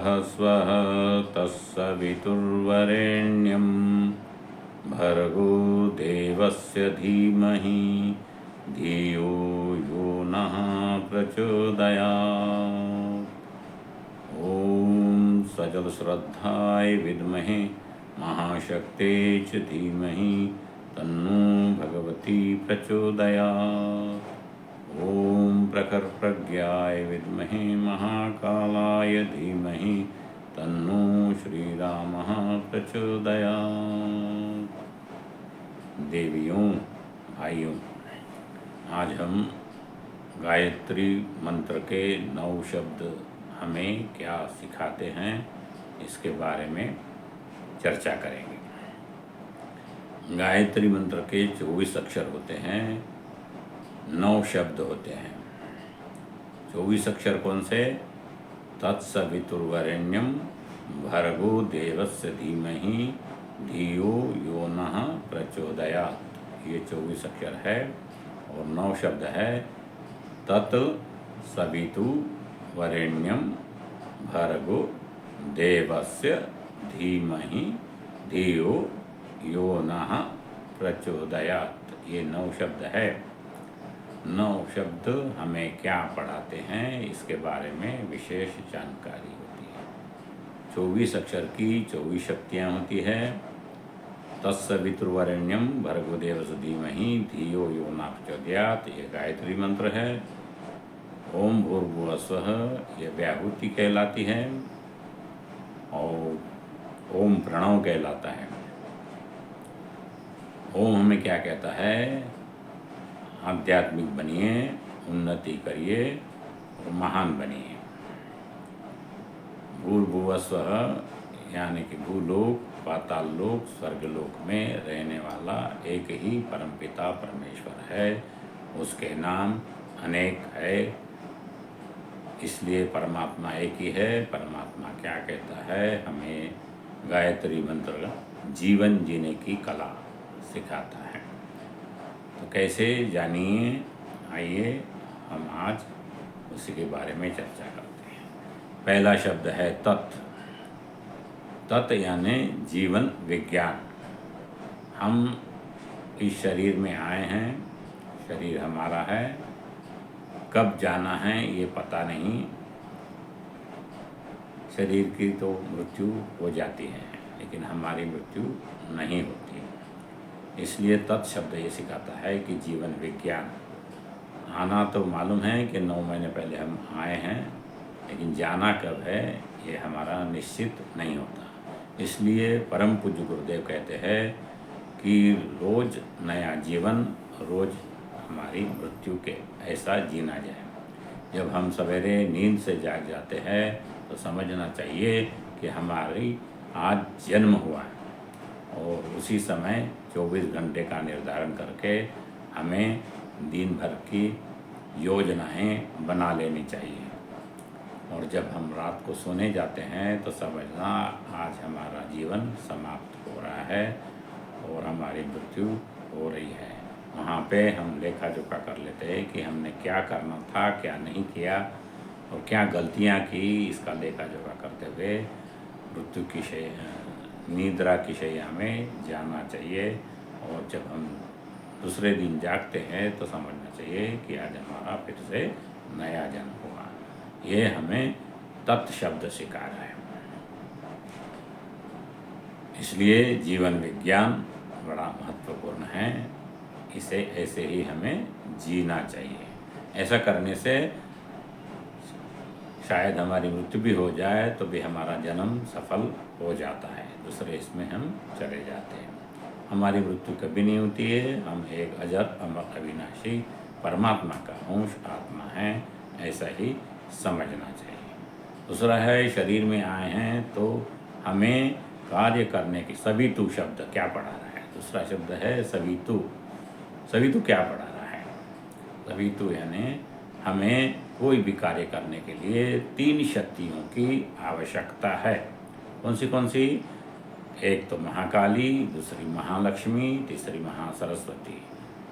स्वः तत्सवितुर्वरेण्यं भर्गो देवस्य धीमहि धियो यो नः प्रचोदयात्। ॐ सजलश्रद्धाय विद्महे महाशक्त्यै च धीमहि तन्नो भगवती प्रचोदयात्। ॐ प्रखरप्रज्ञाय विद्महे महाकालाय धीमहि तन्नो श्रीरामः प्रचोदयात्। देवियों, भाइयों, आज हम गायत्री मंत्र के 9 शब्द हमें क्या सिखाते हैं इसके बारे में चर्चा करेंगे। गायत्री मंत्र के 24 अक्षर होते हैं, 9 शब्द होते हैं। 24 अक्षर कौन से? तत्सवितुर्वरेण्यं भर्गो देवस्य धीमहि धियो यो नः प्रचोदयात्, ये 24 अक्षर है। और 9 शब्द है तत्सवितुर्वरेण्यं भर्गो देवस्य धीमहि धियो यो नः प्रचोदयात्, ये 9 शब्द है। 9 शब्द हमें क्या पढ़ाते हैं इसके बारे में विशेष जानकारी होती है। 24 अक्षर की 24 शक्तियाँ होती है। तत्सवितुर्वरेण्यं भर्गो देवस्य धीमहि धियो यो नः प्रचोदयात्, ये गायत्री मंत्र है। ओम भूर्भुवः स्वः, ये व्याहुति कहलाती है। और ओम प्रणव कहलाता है। ओम हमें क्या कहता है? आध्यात्मिक बनिए, उन्नति करिए और महान बनिए। भूर्भुवः स्वः यानी कि भूलोक, पाताल लोक, स्वर्गलोक में रहने वाला एक ही परमपिता परमेश्वर है। उसके नाम अनेक है, इसलिए परमात्मा एक ही है। परमात्मा क्या कहता है? हमें गायत्री मंत्र जीवन जीने की कला सिखाता है। तो कैसे जानिए, आइए हम आज उसी के बारे में चर्चा करते हैं। पहला शब्द है तत्। तत् यानी जीवन विज्ञान। हम इस शरीर में आए हैं, शरीर हमारा है, कब जाना है ये पता नहीं। शरीर की तो मृत्यु हो जाती है, लेकिन हमारी मृत्यु नहीं होती। इसलिए तत् शब्द ये सिखाता है कि जीवन विज्ञान। आना तो मालूम है कि 9 महीने पहले हम आए हैं, लेकिन जाना कब है ये हमारा निश्चित नहीं होता। इसलिए परम पूज्य गुरुदेव कहते हैं कि रोज नया जीवन, रोज हमारी मृत्यु के ऐसा जीना जाए। जब हम सवेरे नींद से जाग जाते हैं तो समझना चाहिए कि हमारी आज जन्म हुआ है, और उसी समय 24 घंटे का निर्धारण करके हमें दिन भर की योजनाएं बना लेनी चाहिए। और जब हम रात को सोने जाते हैं तो समझना आज हमारा जीवन समाप्त हो रहा है और हमारी मृत्यु हो रही है। वहाँ पे हम लेखा जोखा कर लेते हैं कि हमने क्या करना था, क्या नहीं किया और क्या गलतियाँ की। इसका लेखा जोखा करते हुए मृत्यु की निद्रा की शैया में जाना चाहिए। और जब हम दूसरे दिन जागते हैं तो समझना चाहिए कि आज हमारा फिर से नया जन्म हुआ। ये हमें तत् शब्द सिखा रहा है। इसलिए जीवन विज्ञान बड़ा महत्वपूर्ण है। इसे ऐसे ही हमें जीना चाहिए। ऐसा करने से शायद हमारी मृत्यु भी हो जाए तो भी हमारा जन्म सफल हो जाता है, दूसरे इसमें हम चले जाते हैं। हमारी मृत्यु कभी नहीं होती है। हम एक अजर अमर अविनाशी परमात्मा का अंश आत्मा है, ऐसा ही समझना चाहिए। दूसरा है, शरीर में आए हैं तो हमें कार्य करने की। सवितु शब्द क्या पढ़ा रहा है? दूसरा शब्द है सवितु। सवितु क्या पढ़ा रहा है? सवितु यानी हमें कोई भी कार्य करने के लिए 3 शक्तियों की आवश्यकता है। कौन सी? एक तो महाकाली, दूसरी महालक्ष्मी, तीसरी महासरस्वती।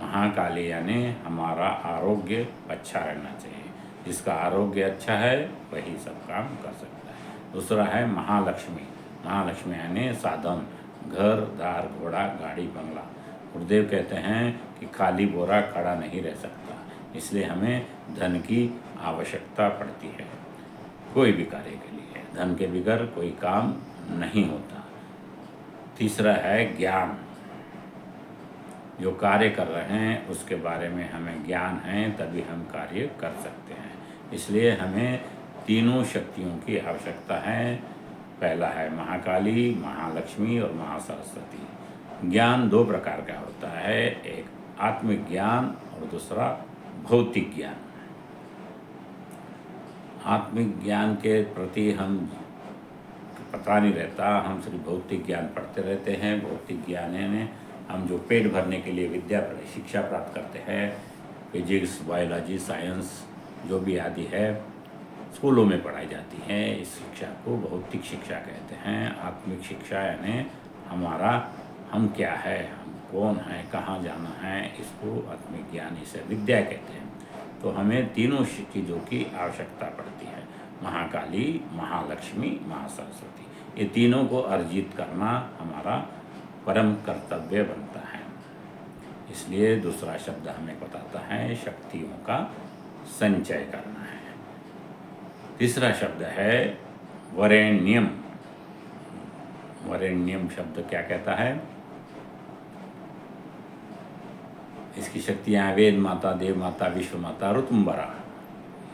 महाकाली यानी हमारा आरोग्य अच्छा रहना चाहिए। जिसका आरोग्य अच्छा है वही सब काम कर सकता है। दूसरा है महालक्ष्मी। महालक्ष्मी यानी साधन, घर, दार, घोड़ा, गाड़ी, बंगला। गुरुदेव कहते हैं कि खाली बोरा खड़ा नहीं रह सकता, इसलिए हमें धन की आवश्यकता पड़ती है कोई भी कार्य के लिए। धन के बगैर कोई काम नहीं होता। तीसरा है ज्ञान। जो कार्य कर रहे हैं उसके बारे में हमें ज्ञान है, तभी हम कार्य कर सकते हैं। इसलिए हमें तीनों शक्तियों की आवश्यकता है। पहला है महाकाली, महालक्ष्मी और महासरस्वती। ज्ञान दो प्रकार का होता है, एक आत्मिक ज्ञान और दूसरा भौतिक ज्ञान। आत्मिक ज्ञान के प्रति हम पता नहीं रहता, हम सिर्फ भौतिक ज्ञान पढ़ते रहते हैं। भौतिक ज्ञान यानी हम जो पेट भरने के लिए विद्या शिक्षा प्राप्त करते हैं, फिजिक्स, बायोलॉजी, साइंस जो भी आदि है स्कूलों में पढ़ाई जाती है, इस शिक्षा को भौतिक शिक्षा कहते हैं। आत्मिक शिक्षा यानी हमारा हम क्या है, हम कौन है, कहाँ जाना है, इसको आत्मिक ज्ञान, इसे विद्या कहते हैं। तो हमें तीनों चीज़ों की आवश्यकता पड़ती है, महाकाली, महालक्ष्मी, महासरस्वती। ये तीनों को अर्जित करना हमारा परम कर्तव्य बनता है। इसलिए दूसरा शब्द हमें बताता है शक्तियों का संचय करना है। तीसरा शब्द है वरेण्यम। वरेण्यम शब्द क्या कहता है? इसकी शक्तियाँ वेद माता, देव माता, विश्व माता, ऋतुम्बरा,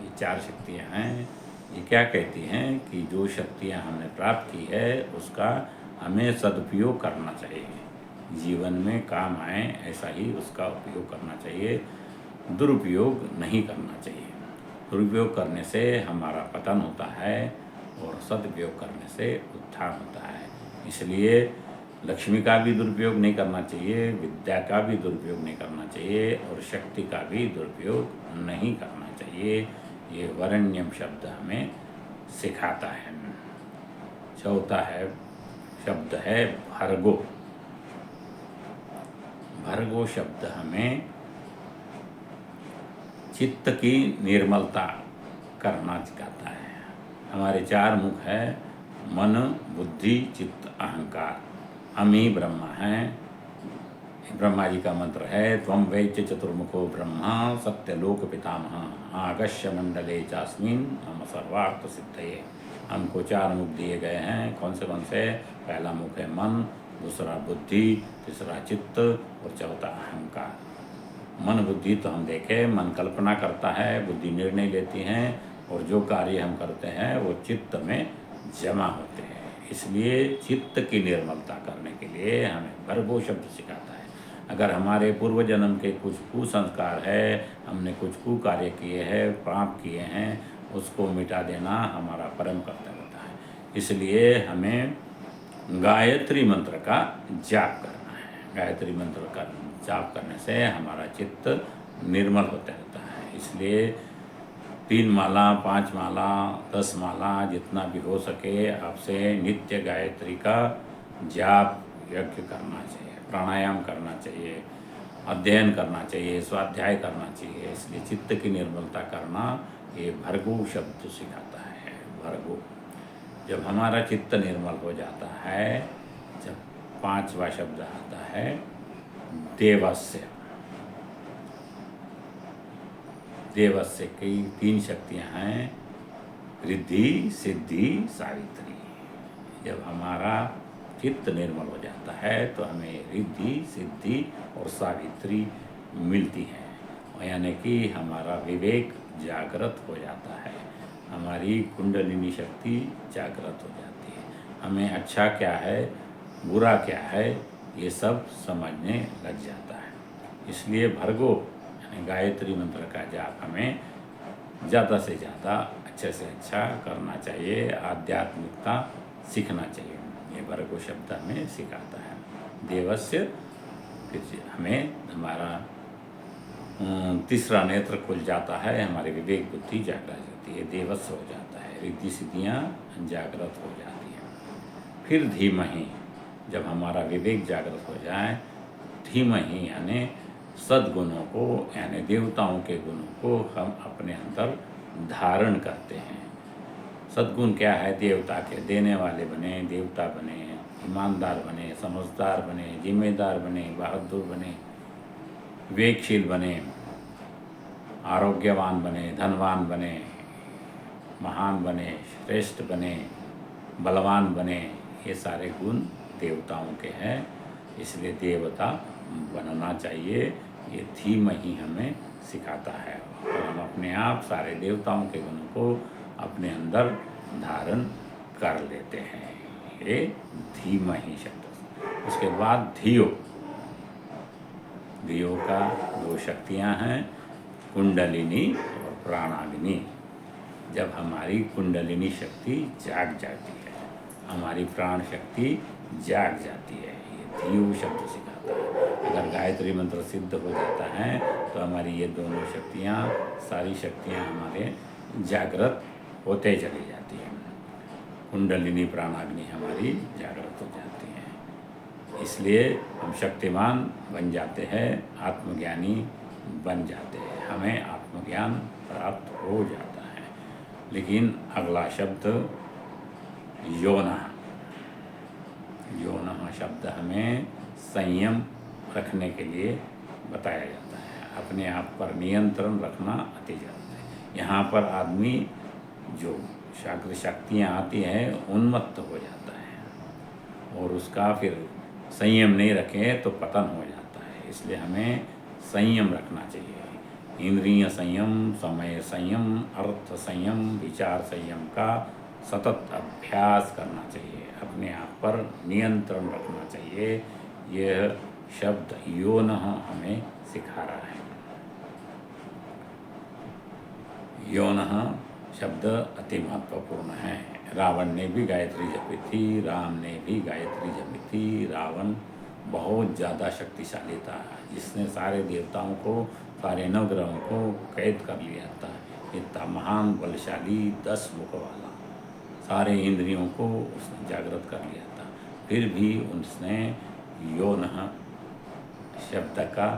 ये चार शक्तियाँ हैं। ये क्या कहती हैं कि जो शक्तियाँ हमने प्राप्त की है उसका हमें सदुपयोग करना चाहिए, जीवन में काम आए ऐसा ही उसका उपयोग करना चाहिए, दुरुपयोग नहीं करना चाहिए। दुरुपयोग करने से हमारा पतन होता है और सदुपयोग करने से उत्थान होता है। इसलिए लक्ष्मी का भी दुरुपयोग नहीं करना चाहिए, विद्या का भी दुरुपयोग नहीं करना चाहिए और शक्ति का भी दुरुपयोग नहीं करना चाहिए। ये वरेण्यम शब्द हमें सिखाता है। चौथा है शब्द है भर्गो। भर्गो शब्द हमें चित्त की निर्मलता करना सिखाता है। हमारे चार मुख है, मन, बुद्धि, चित्त, अहंकार। हम ही ब्रह्मा हैं। ब्रह्मा जी का मंत्र है त्वं वैद्य चतुर्मुखो ब्रह्मा सत्यलोक पितामह आगस्य मंडले चास्मिन् मम सर्वार्थ सिद्धये। हमको चार मुख दिए गए हैं। कौन से? पहला मुख है मन, दूसरा बुद्धि, तीसरा चित्त और चौथा अहंकार। मन बुद्धि तो हम देखें, मन कल्पना करता है, बुद्धि निर्णय लेती हैं और जो कार्य हम करते हैं वो चित्त में जमा होते हैं। इसलिए चित्त की निर्मलता करने के लिए हमें भर्गो शब्द सिखाता है। अगर हमारे पूर्व जन्म के कुछ कुसंस्कार है, हमने कुछ कुकार्य किए हैं, पाप किए हैं, उसको मिटा देना हमारा परम कर्तव्य होता है। इसलिए हमें गायत्री मंत्र का जाप करना है। गायत्री मंत्र का जाप करने से हमारा चित्त निर्मल होता रहता है। इसलिए 3 माला, 5 माला, 10 माला, जितना भी हो सके आपसे नित्य गायत्री का जाप यज्ञ करना चाहिए, प्राणायाम करना चाहिए, अध्ययन करना चाहिए, स्वाध्याय करना चाहिए। इसलिए चित्त की निर्मलता करना ये भर्गो शब्द सिखाता है। भर्गो, जब हमारा चित्त निर्मल हो जाता है, जब 5वां शब्द आता है देवस्य। देवस्य की 3 शक्तियाँ हैं, रिद्धि, सिद्धि, सावित्री। जब हमारा चित्त निर्मल हो जाता है तो हमें रिद्धि, सिद्धि और सावित्री मिलती है, यानी कि हमारा विवेक जागृत हो जाता है, हमारी कुंडलिनी शक्ति जागृत हो जाती है। हमें अच्छा क्या है, बुरा क्या है, ये सब समझने लग जाता है। इसलिए भर्गो यानी गायत्री मंत्र का जाप हमें ज़्यादा से ज़्यादा अच्छे से अच्छा करना चाहिए, आध्यात्मिकता सीखना चाहिए। ये भर्गो शब्द हमें सिखाता है। देवस्य, फिर हमें हमारा तीसरा नेत्र खुल जाता है, हमारी विवेक बुद्धि जागृत होती है, देवस्य हो जाता है, रिद्धि सिद्धियाँ जागृत हो जाती हैं। फिर धीमहि, जब हमारा विवेक जागृत हो जाए, धीमहि यानी सद्गुणों को यानी देवताओं के गुणों को हम अपने अंदर धारण करते हैं। सद्गुण क्या है? देवता के देने वाले बने, देवता बने, ईमानदार बने, समझदार बने, जिम्मेदार बने, बहादुर बने, विवेकशील बने, आरोग्यवान बने, धनवान बने, महान बने, श्रेष्ठ बने, बलवान बने। ये सारे गुण देवताओं के हैं, इसलिए देवता बनना चाहिए। ये थीम ही हमें सिखाता है और हम अपने आप सारे देवताओं के गुणों को अपने अंदर धारण कर लेते हैं। ये धीम ही शब्द। उसके बाद धियो। धियो का दो शक्तियां हैं, कुंडलिनी और प्राणाग्नि। जब हमारी कुंडलिनी शक्ति जाग जाती है, हमारी प्राण शक्ति जाग जाती है, ये धियो शब्द सिखाता है। अगर गायत्री मंत्र सिद्ध हो जाता है तो हमारी ये दोनों शक्तियाँ, सारी शक्तियाँ हमारे जागृत होते चली जाती हैं। कुंडलिनी प्राणाग्नि हमारी जागृत हो जाती हैं, इसलिए हम शक्तिमान बन जाते हैं, आत्मज्ञानी बन जाते हैं, हमें आत्मज्ञान प्राप्त हो जाता है। लेकिन अगला शब्द योनः। योनः शब्द हमें संयम रखने के लिए बताया जाता है, अपने आप पर नियंत्रण रखना अति जरूरी है। यहाँ पर आदमी जो शक्तियाँ आती हैं उन्मत्त हो जाता है और उसका फिर संयम नहीं रखें तो पतन हो जाता है। इसलिए हमें संयम रखना चाहिए। इंद्रिय संयम, समय संयम, अर्थ संयम, विचार संयम का सतत अभ्यास करना चाहिए, अपने आप पर नियंत्रण रखना चाहिए। यह शब्द योनः हमें सिखा रहा है। योनः शब्द अति महत्वपूर्ण है। रावण ने भी गायत्री जपी थी, राम ने भी गायत्री जपी थी। रावण बहुत ज़्यादा शक्तिशाली था, जिसने सारे देवताओं को, सारे नवग्रहों को कैद कर लिया था। इतना महान बलशाली 10 मुख वाला, सारे इंद्रियों को उसने जागृत कर लिया था। फिर भी उसने योनः शब्द का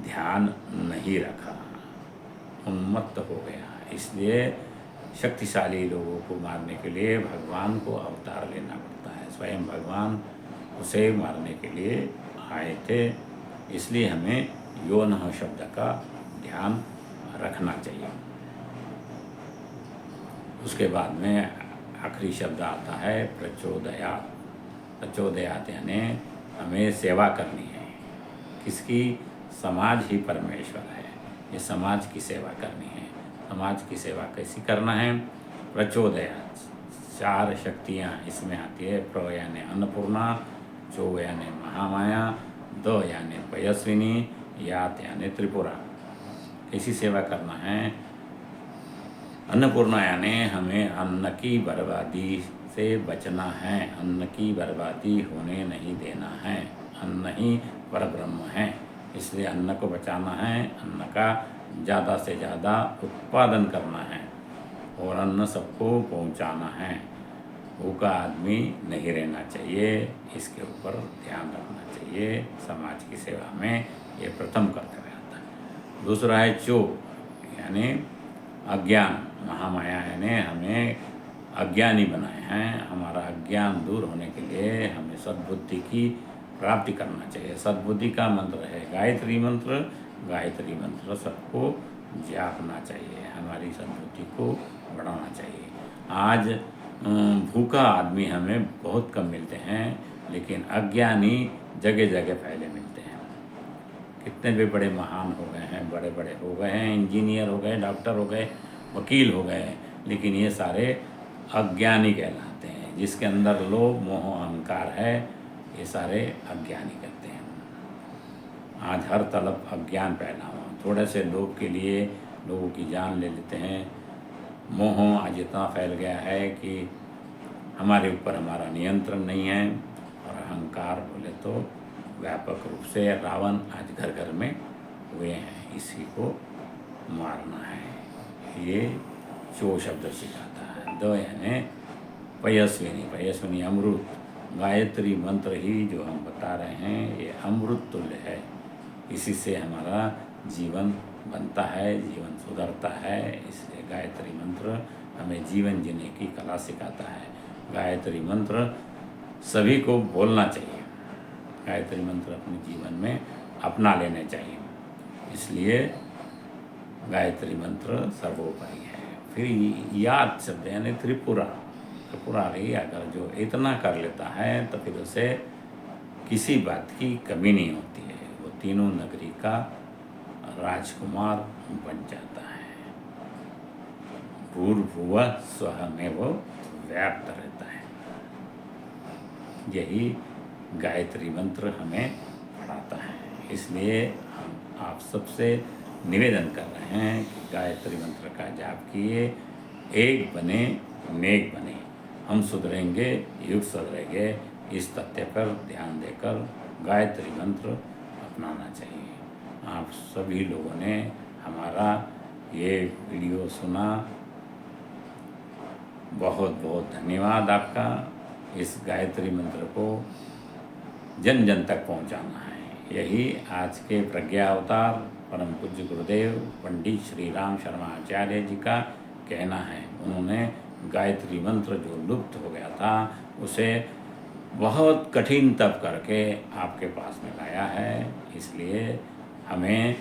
ध्यान नहीं रखा, उन्मत्त हो गया। इसलिए शक्तिशाली लोगों को मारने के लिए भगवान को अवतार लेना पड़ता है। स्वयं भगवान उसे मारने के लिए आए थे। इसलिए हमें योनः शब्द का ध्यान रखना चाहिए। उसके बाद में आखिरी शब्द आता है प्रचोदयात्। प्रचोदयात् यानी हमें सेवा करनी है। किसकी? समाज ही परमेश्वर है, ये समाज की सेवा करनी है। समाज की सेवा कैसी करना है? प्रचोदयात्। 4 शक्तियाँ इसमें आती है। प्र यानी अन्नपूर्णा, चो यानी महामाया, द यानी पयस्विनी, यात यानी त्रिपुरा। कैसी सेवा करना है? अन्नपूर्णा यानी हमें अन्न की बर्बादी से बचना है, अन्न की बर्बादी होने नहीं देना है। अन्न ही परब्रह्म है, इसलिए अन्न को बचाना है, अन्न का ज़्यादा से ज़्यादा उत्पादन करना है और अन्न सबको पहुंचाना है। भूखा आदमी नहीं रहना चाहिए, इसके ऊपर ध्यान रखना चाहिए। समाज की सेवा में ये प्रथम कर्तव्य आता है। दूसरा है चो यानी अज्ञान। महामाया यानी हमें अज्ञानी बनाए हैं। हमारा अज्ञान दूर होने के लिए हमें सद्बुद्धि की प्राप्ति करना चाहिए। सद्बुद्धि का मंत्र है गायत्री मंत्र। गायत्री मंत्र सबको जापना चाहिए, हमारी सद्बुद्धि को बढ़ाना चाहिए। आज भूखा आदमी हमें बहुत कम मिलते हैं, लेकिन अज्ञानी जगह जगह फैले मिलते हैं। कितने भी बड़े महान हो गए हैं, बड़े बड़े हो गए हैं, इंजीनियर हो गए, डॉक्टर हो गए, वकील हो गए, लेकिन ये सारे अज्ञानी कहलाते हैं। जिसके अंदर लोभ मोह अहंकार है, ये सारे अज्ञानी करते हैं। आज हर तरफ अज्ञान फैला हुआ, थोड़े से लोभ के लिए लोगों की जान ले लेते हैं। मोह आज इतना फैल गया है कि हमारे ऊपर हमारा नियंत्रण नहीं है, और अहंकार बोले तो व्यापक रूप से रावण आज घर घर में हुए हैं। इसी को मारना है। ये चो शब्द सिखाता है। द यानी पयस्विनी। पयस्विनी अमृत। गायत्री मंत्र ही जो हम बता रहे हैं ये अमृत तुल्य है। इसी से हमारा जीवन बनता है, जीवन सुधरता है। इसलिए गायत्री मंत्र हमें जीवन जीने की कला सिखाता है। गायत्री मंत्र सभी को बोलना चाहिए, गायत्री मंत्र अपने जीवन में अपना लेने चाहिए। इसलिए गायत्री मंत्र सर्वोपरि है। फिर याद शब्द यानी त्रिपुरारी अगर जो इतना कर लेता है तो फिर उसे किसी बात की कमी नहीं होती है, वो तीनों नगरी का राजकुमार बन जाता है। भूर्भुवः स्वः में वो व्याप्त रहता है। यही गायत्री मंत्र हमें पढ़ाता है। इसलिए हम आप सबसे निवेदन कर रहे हैं कि गायत्री मंत्र का जाप किए, एक बने नेक बने। हम सुधरेंगे, युग सुधरेंगे। इस तथ्य पर ध्यान देकर गायत्री मंत्र अपनाना चाहिए। आप सभी लोगों ने हमारा ये वीडियो सुना, बहुत बहुत धन्यवाद आपका। इस गायत्री मंत्र को जन जन तक पहुंचाना है, यही आज के प्रज्ञा अवतार परम पूज्य गुरुदेव पंडित श्री राम शर्मा आचार्य जी का कहना है। उन्होंने गायत्री मंत्र जो लुप्त हो गया था उसे बहुत कठिन तप करके आपके पास में लाया है। इसलिए हमें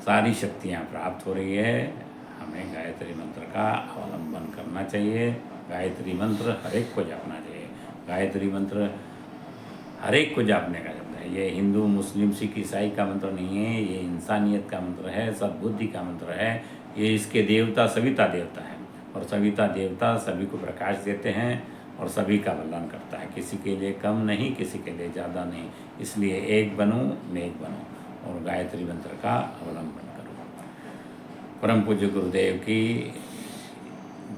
सारी शक्तियाँ प्राप्त हो रही है। हमें गायत्री मंत्र का अवलंबन करना चाहिए। गायत्री मंत्र हर एक को जपना चाहिए। गायत्री मंत्र हर एक को जपने का शब्द है। ये हिंदू मुस्लिम सिख ईसाई का मंत्र नहीं है, ये इंसानियत का मंत्र है, सद्बुद्धि का मंत्र है। ये इसके देवता सविता देवता है और सविता देवता सभी को प्रकाश देते हैं और सभी का कल्याण करता है। किसी के लिए कम नहीं, किसी के लिए ज़्यादा नहीं। इसलिए एक बनो, नेक बनो और गायत्री मंत्र का अवलंबन करो। परम पूज्य गुरुदेव की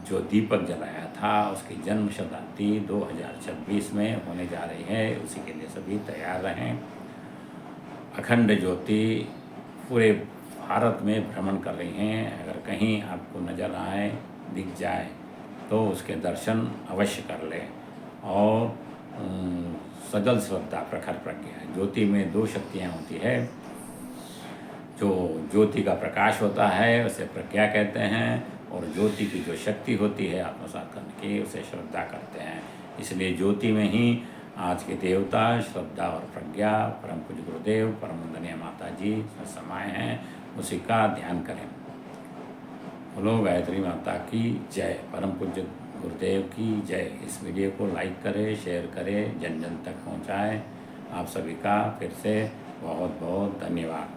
जो दीपक जलाया था उसकी जन्म शताब्दी 2026 में होने जा रही है। उसी के लिए सभी तैयार रहें। अखंड ज्योति पूरे भारत में भ्रमण कर रही हैं। अगर कहीं आपको नज़र आए, दिख जाए तो उसके दर्शन अवश्य कर लें। और सजल श्रद्धा प्रखर प्रज्ञा, ज्योति में दो शक्तियाँ होती है। जो ज्योति का प्रकाश होता है उसे प्रज्ञा कहते हैं और ज्योति की जो शक्ति होती है आत्मसात करने की उसे श्रद्धा करते हैं। इसलिए ज्योति में ही आज के देवता श्रद्धा और प्रज्ञा परम पूज्य गुरुदेव परम वंदनीय माता जी समाये हैं। उसी का ध्यान करें। बोलो गायत्री माता की जय, परम पूज्य गुरुदेव की जय। इस वीडियो को लाइक करें, शेयर करें, जन जन तक पहुँचाएँ। आप सभी का फिर से बहुत बहुत धन्यवाद।